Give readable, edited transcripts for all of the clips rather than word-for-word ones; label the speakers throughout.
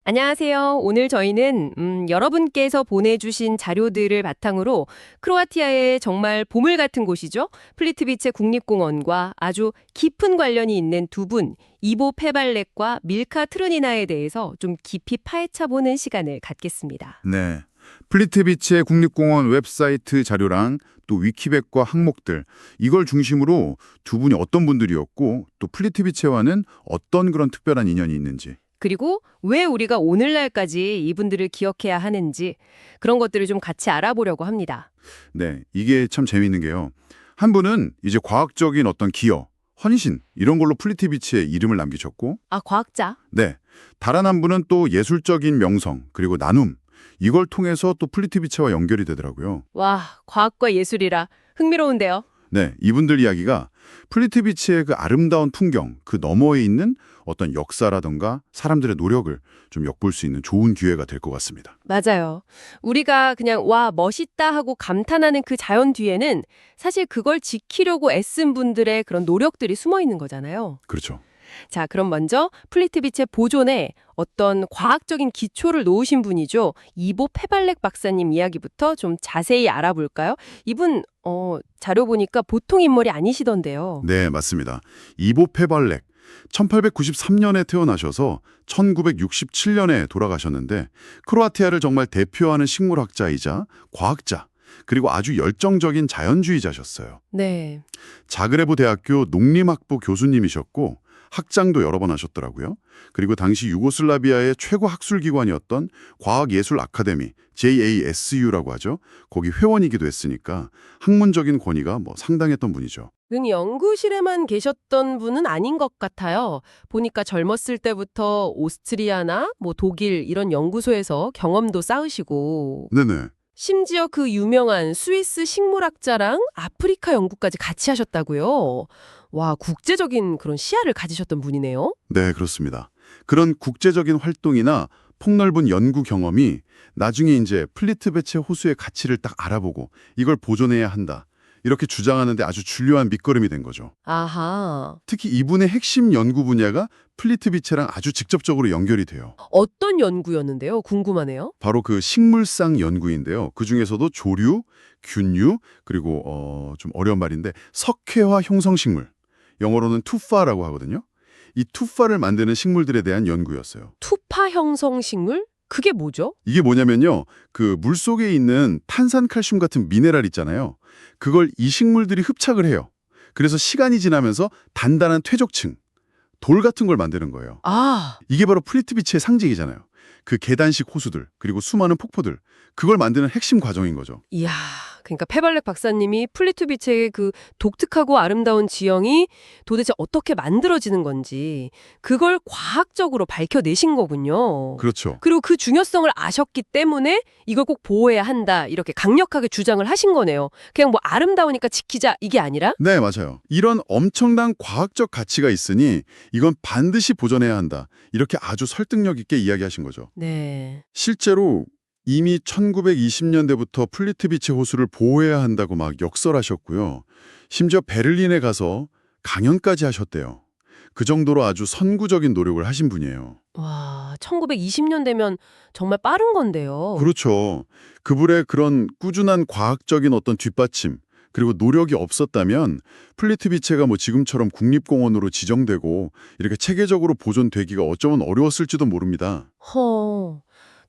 Speaker 1: 안녕하세요. 오늘 저희는 여러분께서 보내주신 자료들을 바탕으로 크로아티아의 정말 보물 같은 곳이죠. 플리트비체 국립공원과 아주 깊은 관련이 있는 두 분, 이보 페발렉과 밀카 트르니나에 대해서 좀 깊이 파헤쳐보는 시간을 갖겠습니다.
Speaker 2: 네. 플리트비체 국립공원 웹사이트 자료랑 또 위키백과 항목들, 이걸 중심으로 두 분이 어떤 분들이었고 또 플리트비체와는 어떤 그런 특별한 인연이 있는지.
Speaker 1: 그리고 왜 우리가 오늘날까지 이분들을 기억해야 하는지 그런 것들을 좀 같이 알아보려고 합니다.
Speaker 2: 네, 이게 참 재미있는 게요. 한 분은 이제 과학적인 어떤 기여, 헌신 이런 걸로 플리트비체에 이름을 남기셨고,
Speaker 1: 아, 과학자?
Speaker 2: 네, 다른 한 분은 또 예술적인 명성 그리고 나눔 이걸 통해서 또 플리트비체와 연결이 되더라고요.
Speaker 1: 와, 과학과 예술이라 흥미로운데요.
Speaker 2: 네, 이분들 이야기가 플리트비체의 그 아름다운 풍경, 그 너머에 있는 어떤 역사라든가 사람들의 노력을 좀 엿볼 수 있는 좋은 기회가 될 것 같습니다.
Speaker 1: 맞아요. 우리가 그냥 와, 멋있다 하고 감탄하는 그 자연 뒤에는 사실 그걸 지키려고 애쓴 분들의 그런 노력들이 숨어 있는 거잖아요.
Speaker 2: 그렇죠.
Speaker 1: 자, 그럼 먼저 플리트비체 보존에 어떤 과학적인 기초를 놓으신 분이죠. 이보 페발렉 박사님 이야기부터 좀 자세히 알아볼까요? 이분 자료 보니까 보통 인물이 아니시던데요.
Speaker 2: 네, 맞습니다. 이보 페발렉. 1893년에 태어나셔서 1967년에 돌아가셨는데 크로아티아를 정말 대표하는 식물학자이자 과학자, 그리고 아주 열정적인 자연주의자셨어요.
Speaker 1: 네.
Speaker 2: 자그레브 대학교 농림학부 교수님이셨고 학장도 여러 번 하셨더라고요. 그리고 당시 유고슬라비아의 최고 학술기관이었던 과학예술 아카데미, JASU라고 하죠. 거기 회원이기도 했으니까 학문적인 권위가 상당했던 분이죠.
Speaker 1: 연구실에만 계셨던 분은 아닌 것 같아요. 보니까 젊었을 때부터 오스트리아나 독일 이런 연구소에서 경험도 쌓으시고
Speaker 2: 네네.
Speaker 1: 심지어 그 유명한 스위스 식물학자랑 아프리카 연구까지 같이 하셨다고요. 와, 국제적인 그런 시야를 가지셨던 분이네요.
Speaker 2: 네, 그렇습니다. 그런 국제적인 활동이나 폭넓은 연구 경험이 나중에 이제 플리트비체 호수의 가치를 딱 알아보고 이걸 보존해야 한다. 이렇게 주장하는데 아주 중요한 밑거름이 된 거죠.
Speaker 1: 아하.
Speaker 2: 특히 이분의 핵심 연구 분야가 플리트비체랑 아주 직접적으로 연결이 돼요.
Speaker 1: 어떤 연구였는데요? 궁금하네요.
Speaker 2: 바로 그 식물상 연구인데요. 그중에서도 조류, 균류, 그리고 좀 어려운 말인데 석회화 형성식물, 영어로는 투파라고 하거든요. 이 투파를 만드는 식물들에 대한 연구였어요.
Speaker 1: 투파 형성 식물? 그게 뭐죠?
Speaker 2: 이게 뭐냐면요. 그 물속에 있는 탄산칼슘 같은 미네랄 있잖아요. 그걸 이 식물들이 흡착을 해요. 그래서 시간이 지나면서 단단한 퇴적층, 돌 같은 걸 만드는 거예요.
Speaker 1: 아,
Speaker 2: 이게 바로 플리트비체의 상징이잖아요. 그 계단식 호수들, 그리고 수많은 폭포들, 그걸 만드는 핵심 과정인 거죠.
Speaker 1: 이야. 그러니까 페발렉 박사님이 플리트비체의 그 독특하고 아름다운 지형이 도대체 어떻게 만들어지는 건지 그걸 과학적으로 밝혀내신 거군요.
Speaker 2: 그렇죠.
Speaker 1: 그리고 그 중요성을 아셨기 때문에 이걸 꼭 보호해야 한다 이렇게 강력하게 주장을 하신 거네요. 그냥 아름다우니까 지키자 이게 아니라?
Speaker 2: 네, 맞아요. 이런 엄청난 과학적 가치가 있으니 이건 반드시 보존해야 한다. 이렇게 아주 설득력 있게 이야기하신 거죠.
Speaker 1: 네.
Speaker 2: 실제로 이미 1920년대부터 플리트비체 호수를 보호해야 한다고 막 역설하셨고요. 심지어 베를린에 가서 강연까지 하셨대요. 그 정도로 아주 선구적인 노력을 하신 분이에요.
Speaker 1: 와, 1920년 되면 정말 빠른 건데요.
Speaker 2: 그렇죠. 그분의 그런 꾸준한 과학적인 어떤 뒷받침, 그리고 노력이 없었다면 플리트비체가 지금처럼 국립공원으로 지정되고 이렇게 체계적으로 보존되기가 어쩌면 어려웠을지도 모릅니다.
Speaker 1: 허.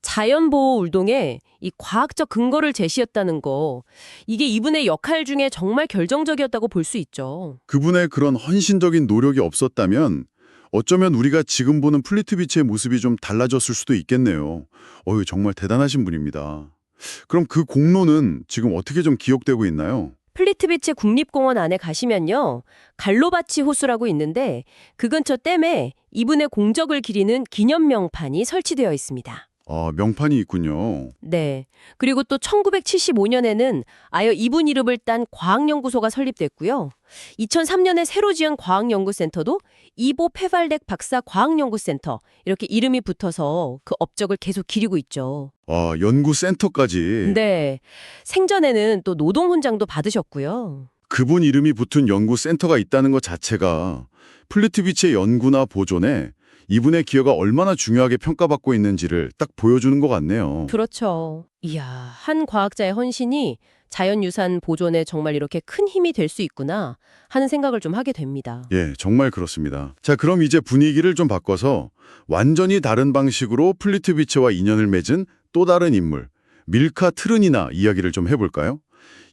Speaker 1: 자연보호 운동에 이 과학적 근거를 제시했다는 거, 이게 이분의 역할 중에 정말 결정적이었다고 볼 수 있죠.
Speaker 2: 그분의 그런 헌신적인 노력이 없었다면 어쩌면 우리가 지금 보는 플리트비체의 모습이 좀 달라졌을 수도 있겠네요. 정말 대단하신 분입니다. 그럼 그 공로는 지금 어떻게 좀 기억되고 있나요?
Speaker 1: 플리트비체 국립공원 안에 가시면요. 갈로바치 호수라고 있는데 그 근처 댐에 이분의 공적을 기리는 기념명판이 설치되어 있습니다.
Speaker 2: 명판이 있군요.
Speaker 1: 네. 그리고 또 1975년에는 아예 이분 이름을 딴 과학연구소가 설립됐고요. 2003년에 새로 지은 과학연구센터도 이보 페발렉 박사 과학연구센터 이렇게 이름이 붙어서 그 업적을 계속 기리고 있죠.
Speaker 2: 연구센터까지.
Speaker 1: 네. 생전에는 또 노동훈장도 받으셨고요.
Speaker 2: 그분 이름이 붙은 연구센터가 있다는 것 자체가 플리트비체 연구나 보존에 이분의 기여가 얼마나 중요하게 평가받고 있는지를 딱 보여주는 것 같네요.
Speaker 1: 그렇죠. 이야, 한 과학자의 헌신이 자연유산 보존에 정말 이렇게 큰 힘이 될 수 있구나 하는 생각을 좀 하게 됩니다.
Speaker 2: 예, 정말 그렇습니다. 자, 그럼 이제 분위기를 좀 바꿔서 완전히 다른 방식으로 플리트비체와 인연을 맺은 또 다른 인물, 밀카 트르니나 이야기를 좀 해볼까요?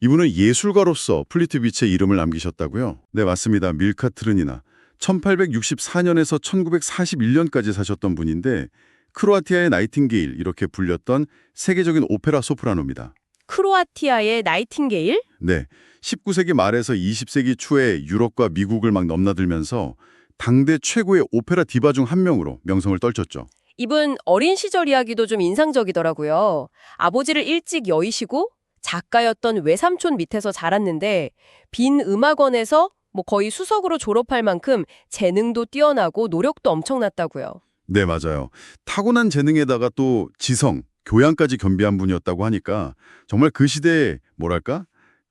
Speaker 2: 이분은 예술가로서 플리트비체 이름을 남기셨다고요? 네, 맞습니다. 밀카 트르니나. 1864년에서 1941년까지 사셨던 분인데 크로아티아의 나이팅게일 이렇게 불렸던 세계적인 오페라 소프라노입니다.
Speaker 1: 크로아티아의 나이팅게일?
Speaker 2: 네, 19세기 말에서 20세기 초에 유럽과 미국을 막 넘나들면서 당대 최고의 오페라 디바 중 한 명으로 명성을 떨쳤죠.
Speaker 1: 이분 어린 시절 이야기도 좀 인상적이더라고요. 아버지를 일찍 여의시고 작가였던 외삼촌 밑에서 자랐는데 빈 음악원에서 거의 수석으로 졸업할 만큼 재능도 뛰어나고 노력도 엄청났다고요.
Speaker 2: 네, 맞아요. 타고난 재능에다가 또 지성, 교양까지 겸비한 분이었다고 하니까 정말 그 시대에 뭐랄까?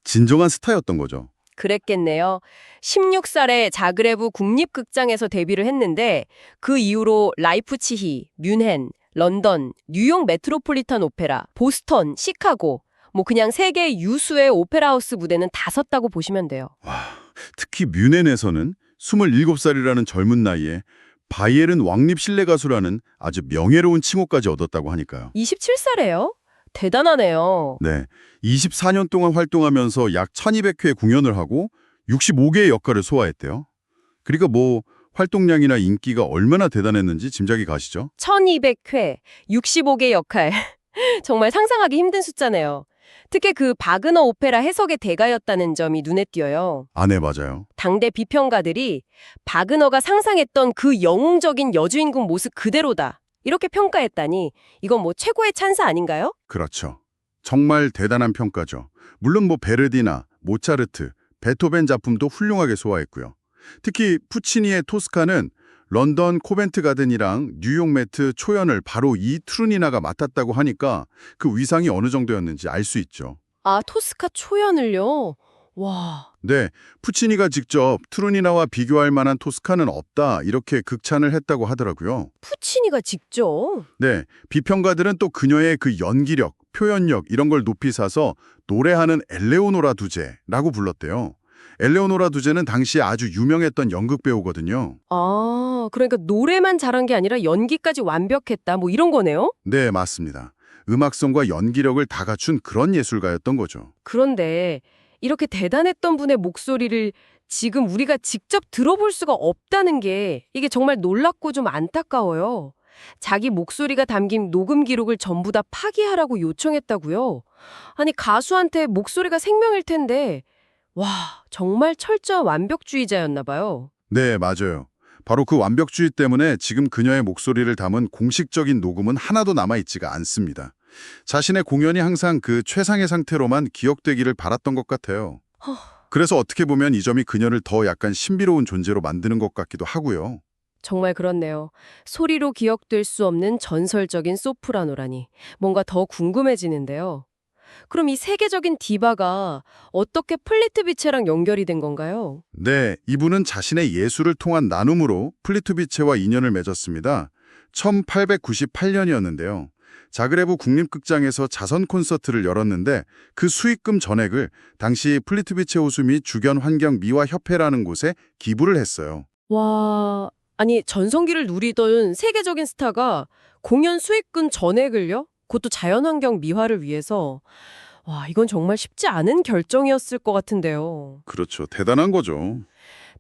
Speaker 2: 진정한 스타였던 거죠.
Speaker 1: 그랬겠네요. 16살에 자그레브 국립극장에서 데뷔를 했는데 그 이후로 라이프치히, 뮌헨, 런던, 뉴욕 메트로폴리탄 오페라, 보스턴, 시카고 그냥 세계 유수의 오페라 하우스 무대는 다 섰다고 보시면 돼요.
Speaker 2: 와, 특히 뮌헨에서는 27살이라는 젊은 나이에 바이에른 왕립 실내 가수라는 아주 명예로운 칭호까지 얻었다고 하니까요.
Speaker 1: 27살이에요? 대단하네요.
Speaker 2: 네, 24년 동안 활동하면서 약 1200회 공연을 하고 65개의 역할을 소화했대요. 그러니까 활동량이나 인기가 얼마나 대단했는지 짐작이 가시죠?
Speaker 1: 1200회, 65개 역할. 정말 상상하기 힘든 숫자네요. 특히 그 바그너 오페라 해석의 대가였다는 점이 눈에 띄어요.
Speaker 2: 아, 네, 맞아요.
Speaker 1: 당대 비평가들이 바그너가 상상했던 그 영웅적인 여주인공 모습 그대로다. 이렇게 평가했다니 이건 최고의 찬사 아닌가요?
Speaker 2: 그렇죠. 정말 대단한 평가죠. 물론 베르디나, 모차르트, 베토벤 작품도 훌륭하게 소화했고요. 특히 푸치니의 토스카는 런던 코벤트 가든이랑 뉴욕 메트 초연을 바로 이 트루니나가 맡았다고 하니까 그 위상이 어느 정도였는지 알 수 있죠.
Speaker 1: 아, 토스카 초연을요? 와,
Speaker 2: 네, 푸치니가 직접 트루니나와 비교할 만한 토스카는 없다 이렇게 극찬을 했다고 하더라고요.
Speaker 1: 푸치니가 직접?
Speaker 2: 네, 비평가들은 또 그녀의 그 연기력, 표현력 이런 걸 높이 사서 노래하는 엘레오노라 두제라고 불렀대요. 엘레오노라 두제는 당시에 아주 유명했던 연극 배우거든요.
Speaker 1: 아, 그러니까 노래만 잘한 게 아니라 연기까지 완벽했다 이런 거네요?
Speaker 2: 네, 맞습니다. 음악성과 연기력을 다 갖춘 그런 예술가였던 거죠.
Speaker 1: 그런데 이렇게 대단했던 분의 목소리를 지금 우리가 직접 들어볼 수가 없다는 게 이게 정말 놀랍고 좀 안타까워요. 자기 목소리가 담긴 녹음 기록을 전부 다 파기하라고 요청했다고요. 아니, 가수한테 목소리가 생명일 텐데 와, 정말 철저한 완벽주의자였나 봐요.
Speaker 2: 네, 맞아요. 바로 그 완벽주의 때문에 지금 그녀의 목소리를 담은 공식적인 녹음은 하나도 남아있지가 않습니다. 자신의 공연이 항상 그 최상의 상태로만 기억되기를 바랐던 것 같아요. 그래서 어떻게 보면 이 점이 그녀를 더 약간 신비로운 존재로 만드는 것 같기도 하고요.
Speaker 1: 정말 그렇네요. 소리로 기억될 수 없는 전설적인 소프라노라니 뭔가 더 궁금해지는데요. 그럼 이 세계적인 디바가 어떻게 플리트비체랑 연결이 된 건가요?
Speaker 2: 네, 이분은 자신의 예술을 통한 나눔으로 플리트비체와 인연을 맺었습니다. 1898년이었는데요. 자그레브 국립극장에서 자선 콘서트를 열었는데 그 수익금 전액을 당시 플리트비체 호수 및 주변 환경 미화 협회라는 곳에 기부를 했어요.
Speaker 1: 와, 아니 전성기를 누리던 세계적인 스타가 공연 수익금 전액을요? 그것도 자연환경 미화를 위해서. 와, 이건 정말 쉽지 않은 결정이었을 것 같은데요.
Speaker 2: 그렇죠. 대단한 거죠.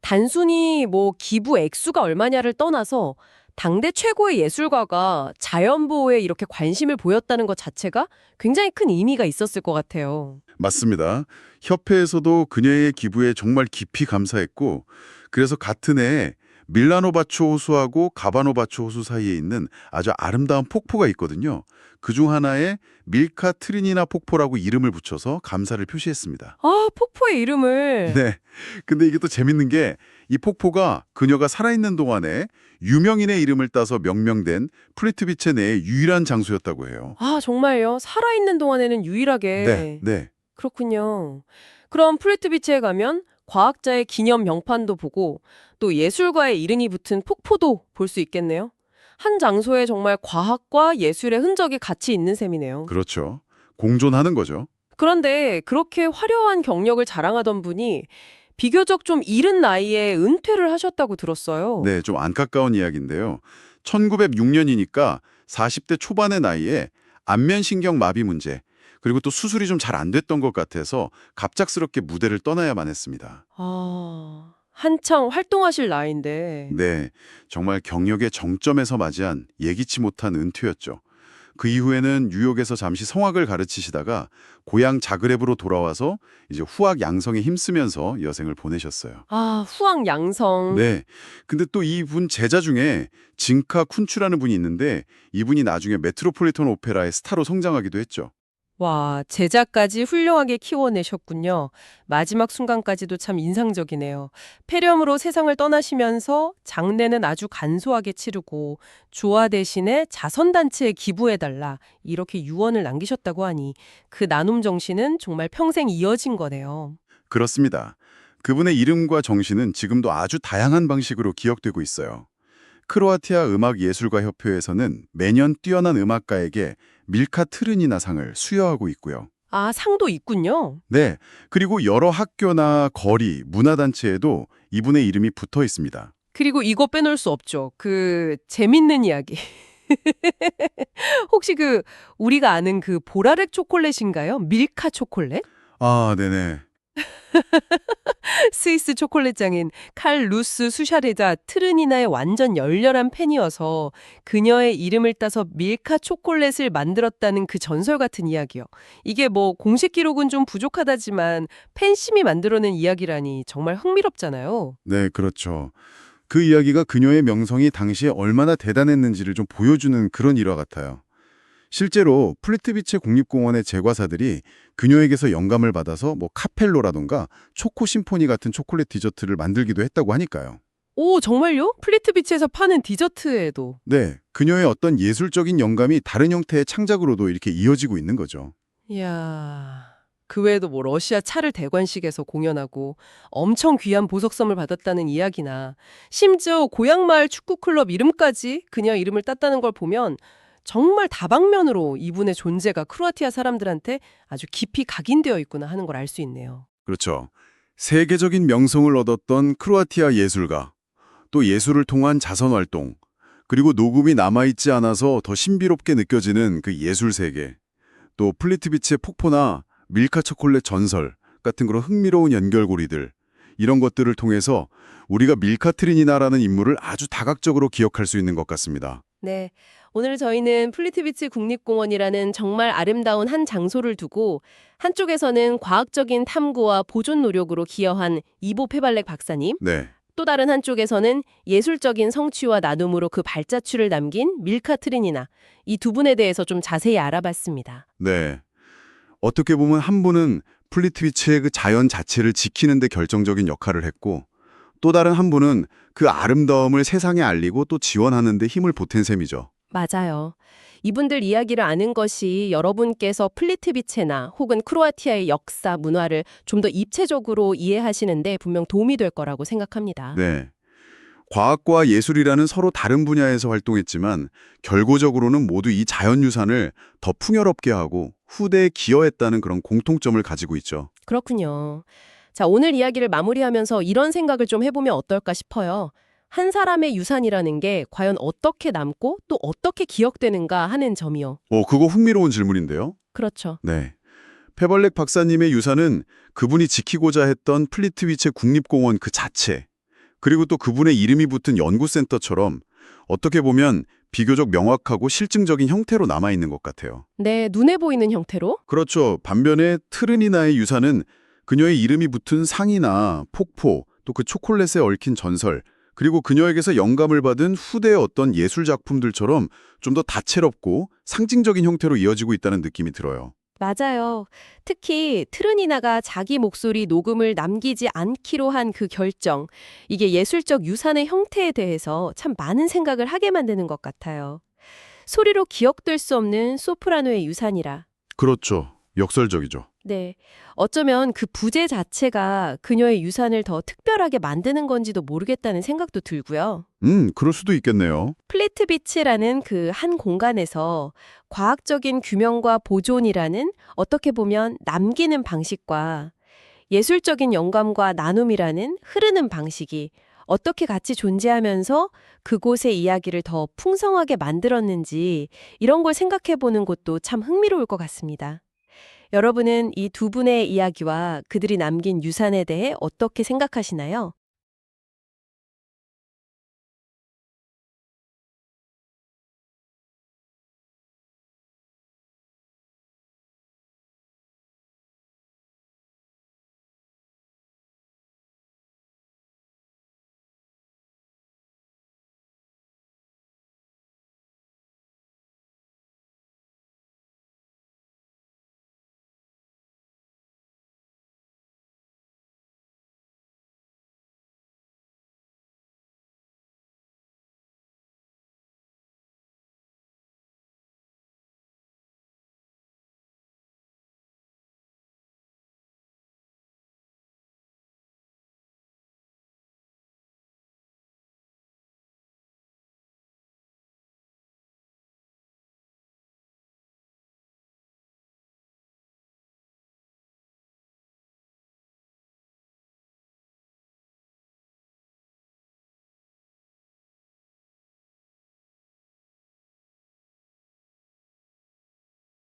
Speaker 1: 단순히 기부 액수가 얼마냐를 떠나서 당대 최고의 예술가가 자연보호에 이렇게 관심을 보였다는 것 자체가 굉장히 큰 의미가 있었을 것 같아요.
Speaker 2: 맞습니다. 협회에서도 그녀의 기부에 정말 깊이 감사했고 그래서 같은 해에 밀라노바초 호수하고 가바노바초 호수 사이에 있는 아주 아름다운 폭포가 있거든요. 그중 하나에 밀카 트리니나 폭포라고 이름을 붙여서 감사를 표시했습니다.
Speaker 1: 아, 폭포의 이름을.
Speaker 2: 네. 근데 이게 또 재밌는 게 이 폭포가 그녀가 살아있는 동안에 유명인의 이름을 따서 명명된 플리트비체 내의 유일한 장소였다고 해요.
Speaker 1: 아, 정말요? 살아있는 동안에는 유일하게.
Speaker 2: 네.
Speaker 1: 그렇군요. 그럼 플리트비체에 가면 과학자의 기념 명판도 보고 또 예술가의 이름이 붙은 폭포도 볼 수 있겠네요. 한 장소에 정말 과학과 예술의 흔적이 같이 있는 셈이네요.
Speaker 2: 그렇죠. 공존하는 거죠.
Speaker 1: 그런데 그렇게 화려한 경력을 자랑하던 분이 비교적 좀 이른 나이에 은퇴를 하셨다고 들었어요.
Speaker 2: 네, 좀 안타까운 이야기인데요. 1906년이니까 40대 초반의 나이에 안면신경 마비 문제, 그리고 또 수술이 좀 잘 안 됐던 것 같아서 갑작스럽게 무대를 떠나야만 했습니다.
Speaker 1: 아, 한창 활동하실 나이인데.
Speaker 2: 네, 정말 경력의 정점에서 맞이한 예기치 못한 은퇴였죠. 그 이후에는 뉴욕에서 잠시 성악을 가르치시다가 고향 자그레브로 돌아와서 이제 후학 양성에 힘쓰면서 여생을 보내셨어요.
Speaker 1: 아, 후학 양성.
Speaker 2: 네. 근데 또 이분 제자 중에 진카 쿤추라는 분이 있는데 이분이 나중에 메트로폴리탄 오페라의 스타로 성장하기도 했죠.
Speaker 1: 와, 제자까지 훌륭하게 키워내셨군요. 마지막 순간까지도 참 인상적이네요. 폐렴으로 세상을 떠나시면서 장례는 아주 간소하게 치르고 조화 대신에 자선단체에 기부해달라 이렇게 유언을 남기셨다고 하니 그 나눔 정신은 정말 평생 이어진 거네요.
Speaker 2: 그렇습니다. 그분의 이름과 정신은 지금도 아주 다양한 방식으로 기억되고 있어요. 크로아티아 음악예술가협회에서는 매년 뛰어난 음악가에게 밀카 트르니나 상을 수여하고 있고요.
Speaker 1: 아, 상도 있군요.
Speaker 2: 네, 그리고 여러 학교나 거리, 문화단체에도 이분의 이름이 붙어 있습니다.
Speaker 1: 그리고 이거 빼놓을 수 없죠. 그 재밌는 이야기. 혹시 우리가 아는 그 보라색 초콜릿인가요? 밀카 초콜릿?
Speaker 2: 아, 네네.
Speaker 1: 스위스 초콜릿장인 칼 루스 수샤레자 트르니나의 완전 열렬한 팬이어서 그녀의 이름을 따서 밀카 초콜릿을 만들었다는 그 전설 같은 이야기요. 이게 뭐 공식 기록은 좀 부족하다지만 팬심이 만들어낸 이야기라니 정말 흥미롭잖아요.
Speaker 2: 네, 그렇죠. 그 이야기가 그녀의 명성이 당시에 얼마나 대단했는지를 좀 보여주는 그런 일화 같아요. 실제로 플리트비체 국립공원의 제과사들이 그녀에게서 영감을 받아서 뭐 카펠로라던가 초코 심포니 같은 초콜릿 디저트를 만들기도 했다고 하니까요.
Speaker 1: 오, 정말요? 플리트비치에서 파는 디저트에도.
Speaker 2: 네, 그녀의 어떤 예술적인 영감이 다른 형태의 창작으로도 이렇게 이어지고 있는 거죠.
Speaker 1: 이야, 그 외에도 뭐 러시아 차를 대관식에서 공연하고 엄청 귀한 보석섬을 받았다는 이야기나 심지어 고향마을 축구클럽 이름까지 그녀 이름을 땄다는 걸 보면 정말 다방면으로 이분의 존재가 크로아티아 사람들한테 아주 깊이 각인되어 있구나 하는 걸 알 수 있네요.
Speaker 2: 그렇죠. 세계적인 명성을 얻었던 크로아티아 예술가, 또 예술을 통한 자선활동, 그리고 녹음이 남아있지 않아서 더 신비롭게 느껴지는 그 예술 세계, 또 플리트비치의 폭포나 밀카 초콜릿 전설 같은 그런 흥미로운 연결고리들, 이런 것들을 통해서 우리가 밀카 트리니나라는 인물을 아주 다각적으로 기억할 수 있는 것 같습니다.
Speaker 1: 네. 오늘 저희는 플리트비츠 국립공원이라는 정말 아름다운 한 장소를 두고 한쪽에서는 과학적인 탐구와 보존 노력으로 기여한 이보 페발렉 박사님,
Speaker 2: 네,
Speaker 1: 또 다른 한쪽에서는 예술적인 성취와 나눔으로 그 발자취를 남긴 밀카 트리니나, 이 두 분에 대해서 좀 자세히 알아봤습니다.
Speaker 2: 네. 어떻게 보면 한 분은 플리트비치의 그 자연 자체를 지키는 데 결정적인 역할을 했고, 또 다른 한 분은 그 아름다움을 세상에 알리고 또 지원하는 데 힘을 보탠 셈이죠.
Speaker 1: 맞아요. 이분들 이야기를 아는 것이 여러분께서 플리트비체나 혹은 크로아티아의 역사, 문화를 좀 더 입체적으로 이해하시는데 분명 도움이 될 거라고 생각합니다.
Speaker 2: 네. 과학과 예술이라는 서로 다른 분야에서 활동했지만 결과적으로는 모두 이 자연유산을 더 풍요롭게 하고 후대에 기여했다는 그런 공통점을 가지고 있죠.
Speaker 1: 그렇군요. 자, 오늘 이야기를 마무리하면서 이런 생각을 좀 해보면 어떨까 싶어요. 한 사람의 유산이라는 게 과연 어떻게 남고 또 어떻게 기억되는가 하는 점이요.
Speaker 2: 그거 흥미로운 질문인데요.
Speaker 1: 그렇죠.
Speaker 2: 네. 페벌렉 박사님의 유산은 그분이 지키고자 했던 플리트비체 국립공원 그 자체, 그리고 또 그분의 이름이 붙은 연구센터처럼 어떻게 보면 비교적 명확하고 실증적인 형태로 남아있는 것 같아요.
Speaker 1: 네, 눈에 보이는 형태로?
Speaker 2: 그렇죠. 반면에 트르니나의 유산은 그녀의 이름이 붙은 상이나 폭포, 또 그 초콜릿에 얽힌 전설, 그리고 그녀에게서 영감을 받은 후대의 어떤 예술 작품들처럼 좀 더 다채롭고 상징적인 형태로 이어지고 있다는 느낌이 들어요.
Speaker 1: 맞아요. 특히 트르니나가 자기 목소리 녹음을 남기지 않기로 한 그 결정, 이게 예술적 유산의 형태에 대해서 참 많은 생각을 하게 만드는 것 같아요. 소리로 기억될 수 없는 소프라노의 유산이라.
Speaker 2: 그렇죠. 역설적이죠.
Speaker 1: 네. 어쩌면 그 부재 자체가 그녀의 유산을 더 특별하게 만드는 건지도 모르겠다는 생각도 들고요.
Speaker 2: 그럴 수도 있겠네요.
Speaker 1: 플리트비치라는 그 한 공간에서 과학적인 규명과 보존이라는 어떻게 보면 남기는 방식과 예술적인 영감과 나눔이라는 흐르는 방식이 어떻게 같이 존재하면서 그곳의 이야기를 더 풍성하게 만들었는지 이런 걸 생각해 보는 것도 참 흥미로울 것 같습니다. 여러분은 이 두 분의 이야기와 그들이 남긴 유산에 대해 어떻게 생각하시나요?